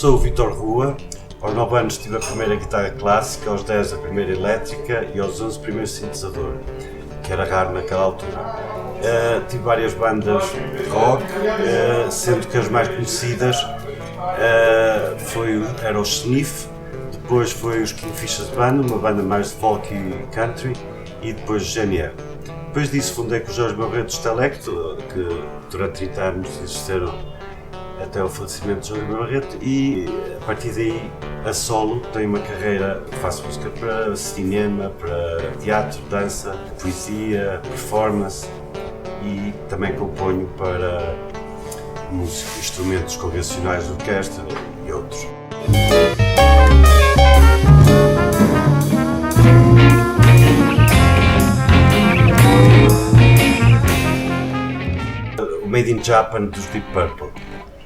sou o Vítor Rua. Aos 9 anos tive a primeira guitarra clássica, aos 10 a primeira elétrica e aos 11 o primeiro sintetizador, que era raro naquela altura. Tive várias bandas de rock, sendo que as mais conhecidas era o Sniff, depois foi os Kingfishers Band, uma banda mais de folk e country, e depois GNR. Depois disso fundei com o Jorge Barreto os Telecto, que durante 30 anos existiram até o falecimento de Jorge Barreto, e a partir daí a solo tenho uma carreira, faço música para cinema, para teatro, dança, poesia, performance, e também componho para música, instrumentos convencionais de orquestra e outros. O Made in Japan dos Deep Purple,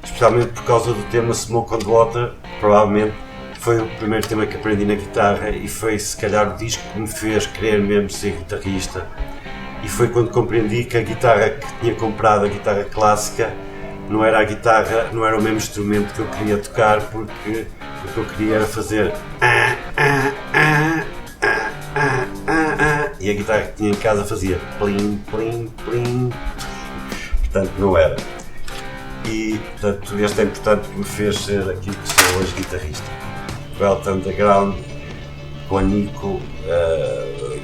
especialmente por causa do tema Smoke on the Water, provavelmente foi o primeiro tema que aprendi na guitarra e foi se calhar o disco que me fez querer mesmo ser guitarrista. E foi quando compreendi que a guitarra que tinha comprado, a guitarra clássica, não era a guitarra, não era o mesmo instrumento que eu queria tocar, porque o que eu queria era fazer e a guitarra que tinha em casa fazia plim, plim, plim, portanto não era. E portanto este é importante que me fez ser aquilo que sou hoje, guitarrista. Velvet Underground, com a Nico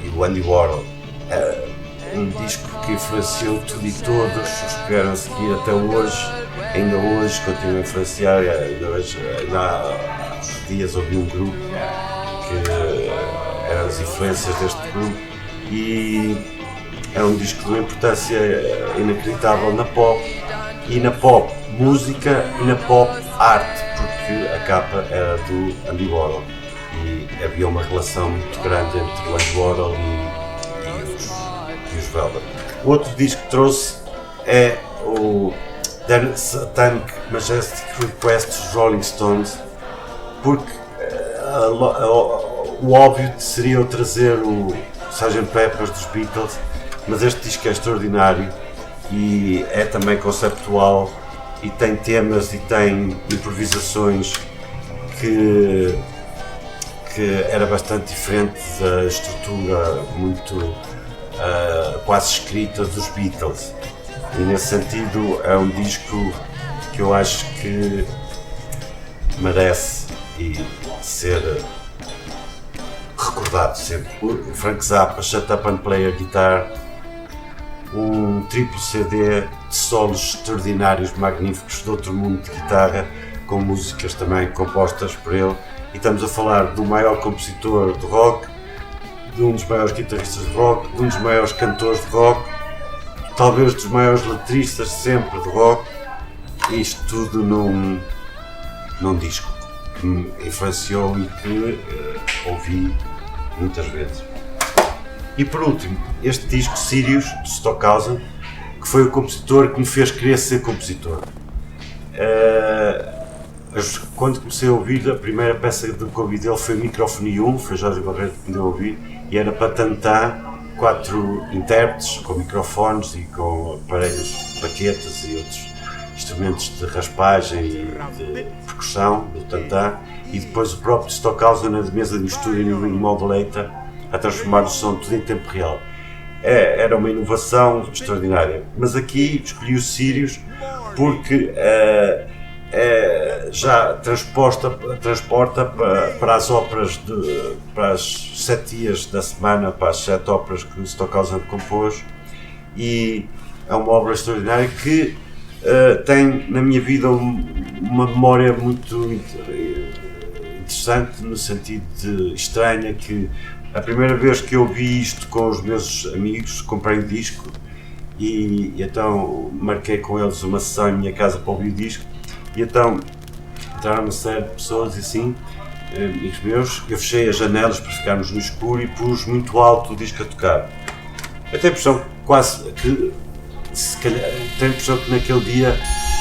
e o Andy Warhol. Um disco que influenciou tudo e todos os que vieram a seguir até hoje, ainda hoje continua a influenciar, ainda há dias ouvi um grupo que eram as influências deste grupo e é um disco de uma importância inacreditável na pop, e na pop música e na pop arte, porque a capa era do Andy Warhol e havia uma relação muito grande entre o Andy Warhol e os Velvet. O outro disco que trouxe é o Satanic Majestic Request dos Rolling Stones, porque o óbvio seria eu trazer o Sgt. Pepper dos Beatles, mas este disco é extraordinário e é também conceptual e tem temas e tem improvisações que era bastante diferente da estrutura muito quase escrita dos Beatles, e nesse sentido é um disco que eu acho que merece ser recordado sempre. O Frank Zappa, Shut Up and Play a Guitar, um triplo CD de solos extraordinários, magníficos, de outro mundo de guitarra, com músicas também compostas por ele, e estamos a falar do maior compositor de rock, de um dos maiores guitarristas de rock, de um dos maiores cantores de rock, talvez dos maiores letristas sempre de rock, e isto tudo num disco que me influenciou e que ouvi muitas vezes. E por último, este disco Sirius, de Stockhausen, que foi o compositor que me fez querer ser compositor. Quando comecei a ouvir, a primeira peça que ouvi dele foi Microfone 1, foi Jorge Barreto que me deu a ouvir, e era para tantã, 4 intérpretes com microfones e com aparelhos, baquetas e outros instrumentos de raspagem e de percussão do tantã, e depois o próprio Stockhausen na mesa de estúdio no Ring Modulator a transformar o som tudo em tempo real. Era uma inovação extraordinária, mas aqui escolhi o Sirius porque já transporta para as óperas, para as 7 dias da semana, para as 7 óperas que o Stockhausen compôs, e é uma obra extraordinária que tem na minha vida uma memória muito interessante, no sentido de estranha, que a primeira vez que eu vi isto com os meus amigos, comprei o disco e então marquei com eles uma sessão em minha casa para ouvir o disco, e então entraram uma série de pessoas e assim, amigos meus, eu fechei as janelas para ficarmos no escuro e pus muito alto o disco a tocar. Eu tenho a impressão que naquele dia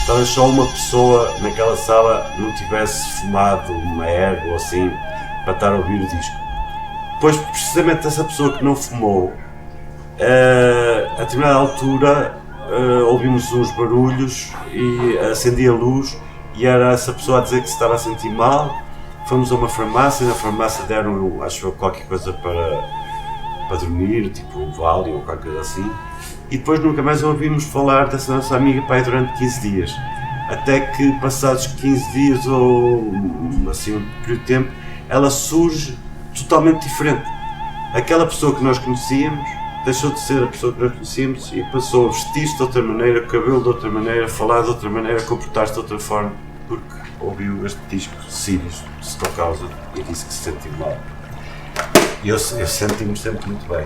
talvez só uma pessoa naquela sala não tivesse fumado uma erva ou assim para estar a ouvir o disco. Depois, precisamente essa pessoa que não fumou, a determinada altura ouvimos uns barulhos e acendi a luz e era essa pessoa a dizer que se estava a sentir mal. Fomos a uma farmácia, na farmácia deram, acho eu, qualquer coisa para dormir, tipo um Valium ou qualquer coisa assim, e depois nunca mais ouvimos falar dessa nossa amiga pai durante 15 dias. Até que passados 15 dias ou assim um período de tempo, ela surge totalmente diferente. Aquela pessoa que nós conhecíamos deixou de ser a pessoa que nós conhecíamos e passou a vestir-se de outra maneira, cabelo de outra maneira, falar de outra maneira, comportar-se de outra forma, porque ouviu este disco Sirius, Stockhausen, e disse que se sentiu mal. E eu senti-me sempre muito bem.